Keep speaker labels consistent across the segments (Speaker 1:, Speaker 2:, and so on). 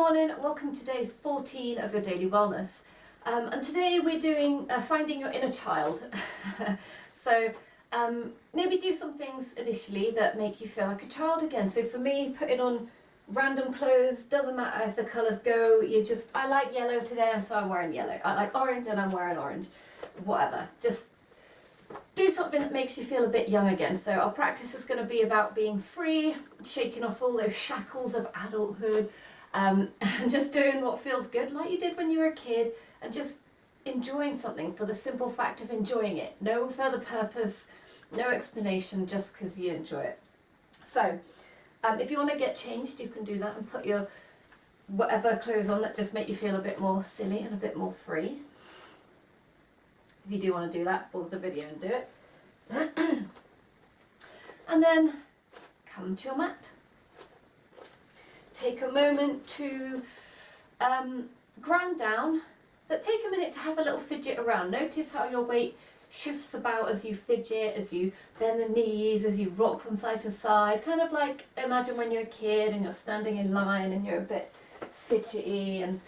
Speaker 1: morning, welcome to day 14 of your daily wellness. And today we're doing finding your inner child. So maybe do some things initially that make you feel like a child again. So for me, putting on random clothes, doesn't matter if the colours go, I like yellow today, so I'm wearing yellow. I like orange and I'm wearing orange. Whatever, just do something that makes you feel a bit young again. So our practice is going to be about being free, shaking off all those shackles of adulthood, and just doing what feels good like you did when you were a kid, and just enjoying something for the simple fact of enjoying it. No further purpose, no explanation, just because you enjoy it. So if you want to get changed, you can do that and put your whatever clothes on that just make you feel a bit more silly and a bit more free. If you do want to do that, pause the video and do it. And then come to your mat. Take a moment to ground down, but take a minute to have a little fidget around. Notice how your weight shifts about as you fidget, as you bend the knees, as you rock from side to side. Kind of like imagine when you're a kid and you're standing in line and you're a bit fidgety, and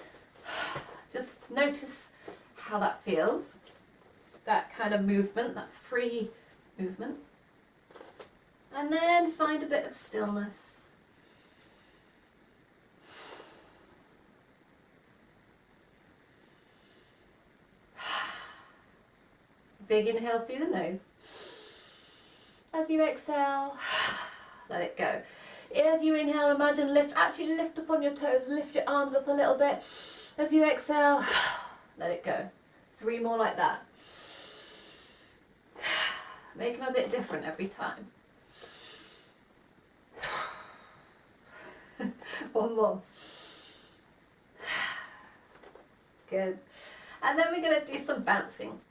Speaker 1: just notice how that feels. That kind of movement, that free movement. And then find a bit of stillness. Big inhale through the nose. As you exhale, let it go. As you inhale, imagine lift up on your toes, lift your arms up a little bit. As you exhale, let it go. 3 more like that. Make them a bit different every time. 1 more. Good. And then we're going to do some bouncing.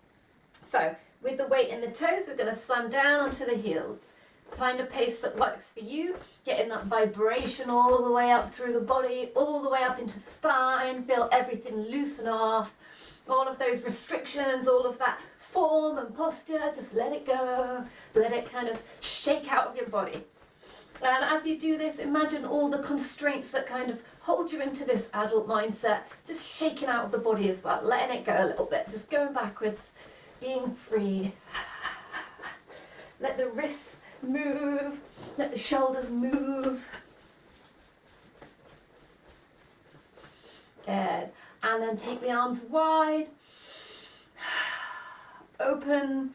Speaker 1: So with the weight in the toes, we're going to slam down onto the heels. Find a pace that works for you, getting that vibration all the way up through the body, all the way up into the spine. Feel everything loosen off. All of those restrictions, all of that form and posture, just let it go. Let it kind of shake out of your body. And as you do this, imagine all the constraints that kind of hold you into this adult mindset, just shaking out of the body as well, letting it go a little bit, just going backwards, being free. Let the wrists move, let the shoulders move. Good. And then take the arms wide, open.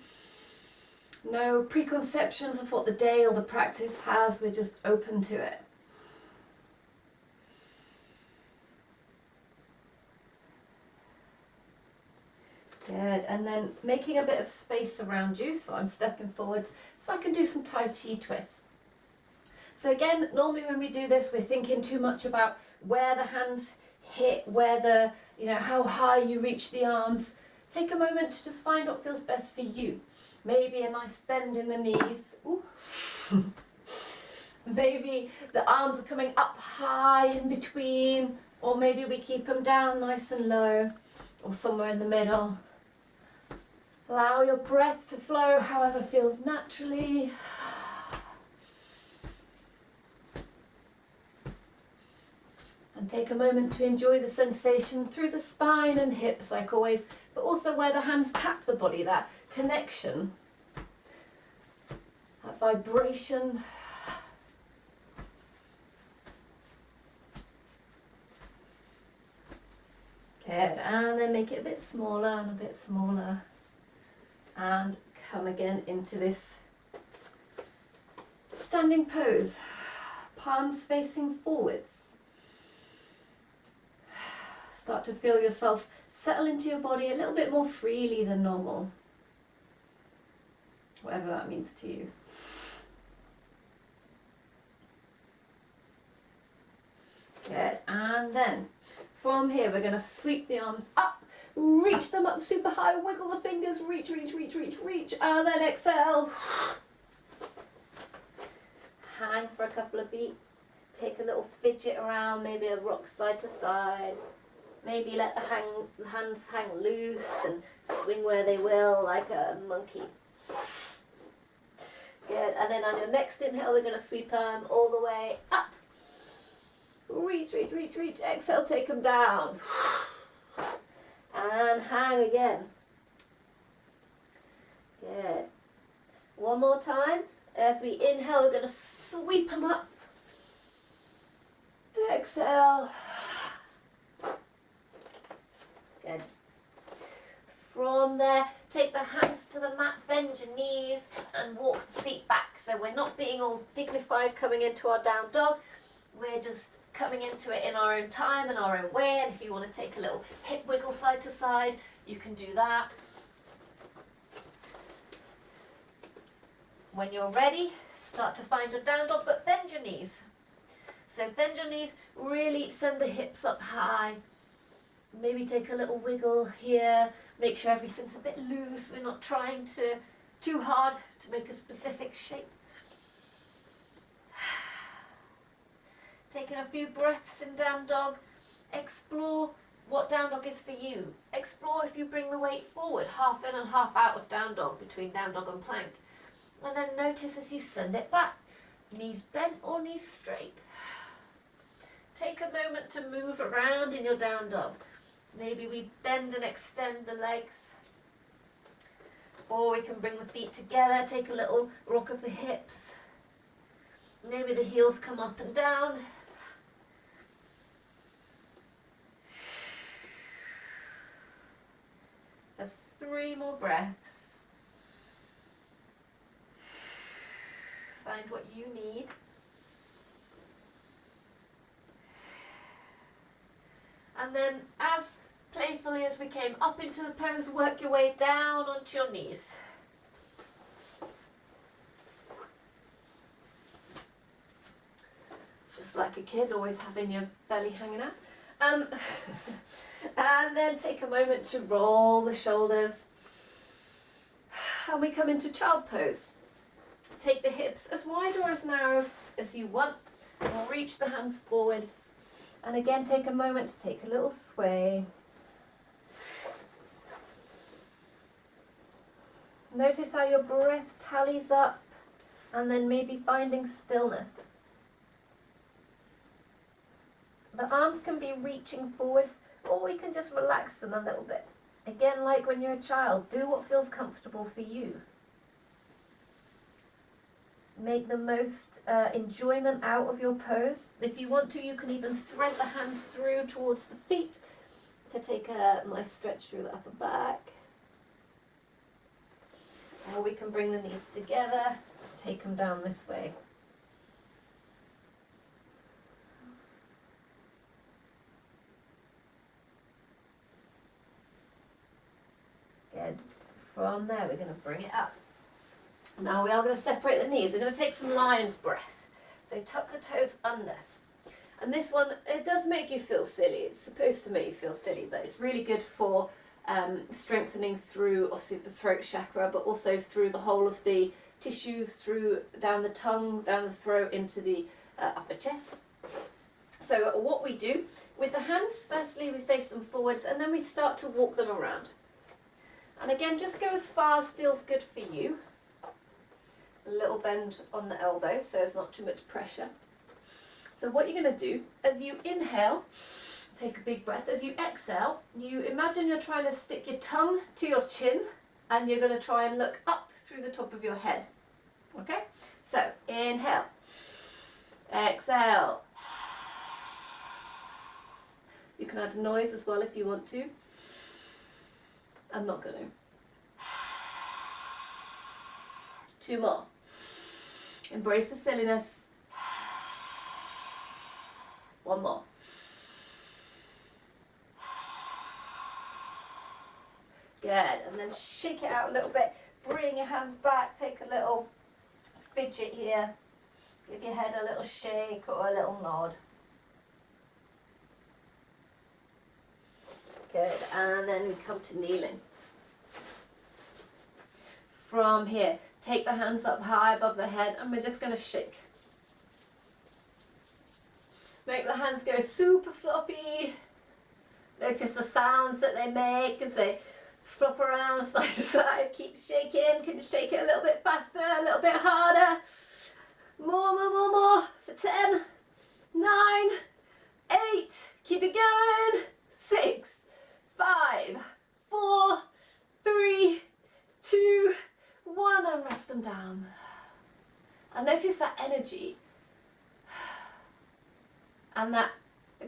Speaker 1: No preconceptions of what the day or the practice has, we're just open to it. Good, and then making a bit of space around you, so I'm stepping forwards so I can do some Tai Chi twists. So again, normally when we do this, we're thinking too much about where the hands hit, where how high you reach the arms. Take a moment to just find what feels best for you. Maybe a nice bend in the knees. Ooh. Maybe the arms are coming up high in between, or maybe we keep them down nice and low, or somewhere in the middle. Allow your breath to flow however feels naturally. And take a moment to enjoy the sensation through the spine and hips, like always, but also where the hands tap the body, that connection, that vibration. Good, and then make it a bit smaller and a bit smaller. And come again into this standing pose, palms facing forwards. Start to feel yourself settle into your body a little bit more freely than normal. Whatever that means to you. Good, and then from here we're going to sweep the arms up, reach them up super high, wiggle the fingers, reach, and then exhale. Hang for a couple of beats, take a little fidget around, maybe a rock side to side. Maybe let the hands hang loose and swing where they will, like a monkey. Good, and then on your next inhale we're going to sweep all the way up. Reach, reach, reach, reach. Exhale, take them down. And hang again. Good. One more time. As we inhale, we're going to sweep them up. Exhale. Good. From there, take the hands to the mat, bend your knees and walk the feet back. So we're not being all dignified coming into our down dog. We're just coming into it in our own time and our own way. And if you want to take a little hip wiggle side to side, you can do that. When you're ready, start to find your down dog, but bend your knees. So bend your knees, really send the hips up high. Maybe take a little wiggle here. Make sure everything's a bit loose. We're not trying too hard to make a specific shape. Taking a few breaths in down dog. Explore what down dog is for you. Explore if you bring the weight forward, half in and half out of down dog, between down dog and plank. And then notice as you send it back, knees bent or knees straight. Take a moment to move around in your down dog. Maybe we bend and extend the legs. Or we can bring the feet together, take a little rock of the hips. Maybe the heels come up and down. For 3 more breaths. Find what you need. And then as playfully as we came up into the pose, work your way down onto your knees. Just like a kid, always having your belly hanging out. And then take a moment to roll the shoulders. And we come into child pose. Take the hips as wide or as narrow as you want. And reach the hands forwards. And again, take a moment to take a little sway. Notice how your breath tallies up, and then maybe finding stillness. The arms can be reaching forwards, or we can just relax them a little bit. Again, like when you're a child, do what feels comfortable for you. Make the most enjoyment out of your pose. If you want to, you can even thread the hands through towards the feet to take a nice stretch through the upper back. Or we can bring the knees together, take them down this way. Good. From there, we're going to bring it up. Now we are going to separate the knees. We're going to take some lion's breath. So tuck the toes under. And this one, it does make you feel silly. It's supposed to make you feel silly, but it's really good for strengthening through, obviously, the throat chakra, but also through the whole of the tissues, through down the tongue, down the throat, into the upper chest. So what we do with the hands, firstly we face them forwards, and then we start to walk them around. And again, just go as far as feels good for you. A little bend on the elbow so there's not too much pressure. So what you're going to do, as you inhale, take a big breath. As you exhale, you imagine you're trying to stick your tongue to your chin, and you're going to try and look up through the top of your head. Okay? So inhale, exhale. You can add a noise as well if you want to. I'm not going to. 2 more. Embrace the silliness. 1 more. Good. And then shake it out a little bit. Bring your hands back. Take a little fidget here. Give your head a little shake or a little nod. Good. And then we come to kneeling. From here, take the hands up high above the head, and we're just going to shake. Make the hands go super floppy. Notice the sounds that they make as they flop around side to side. Keep shaking. Can you shake it a little bit faster, a little bit harder? More. For 10, 9, Keep it going. 6, 5, 4, 3, 2, 1, and rest them down. And notice that energy and that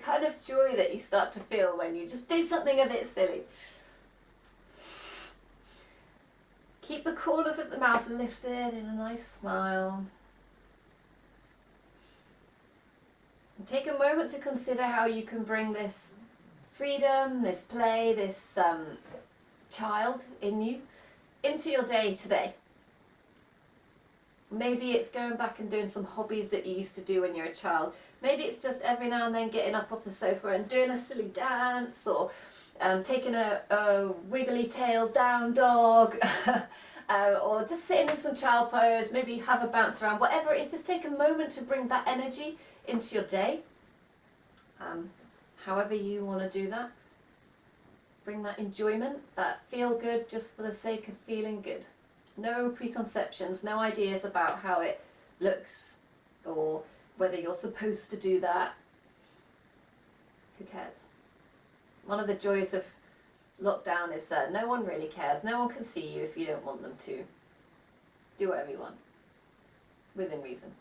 Speaker 1: kind of joy that you start to feel when you just do something a bit silly. Keep the corners of the mouth lifted in a nice smile. And take a moment to consider how you can bring this freedom, this play, this child in you into your day today. Maybe it's going back and doing some hobbies that you used to do when you were a child. Maybe it's just every now and then getting up off the sofa and doing a silly dance, or taking a wiggly tail down dog, or just sitting in some child pose, maybe have a bounce around, whatever it is, just take a moment to bring that energy into your day. However you want to do that. Bring that enjoyment, that feel good just for the sake of feeling good. No preconceptions, no ideas about how it looks or whether you're supposed to do that. Who cares? One of the joys of lockdown is that no one really cares. No one can see you if you don't want them to. Do whatever you want, within reason.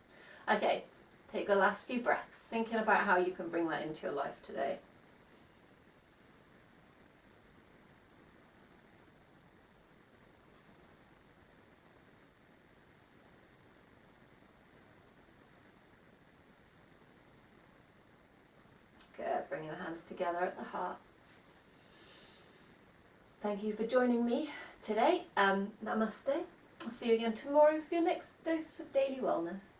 Speaker 1: Okay, take the last few breaths, thinking about how you can bring that into your life today. Good, bringing the hands together at the heart. Thank you for joining me today. Namaste. I'll see you again tomorrow for your next dose of daily wellness.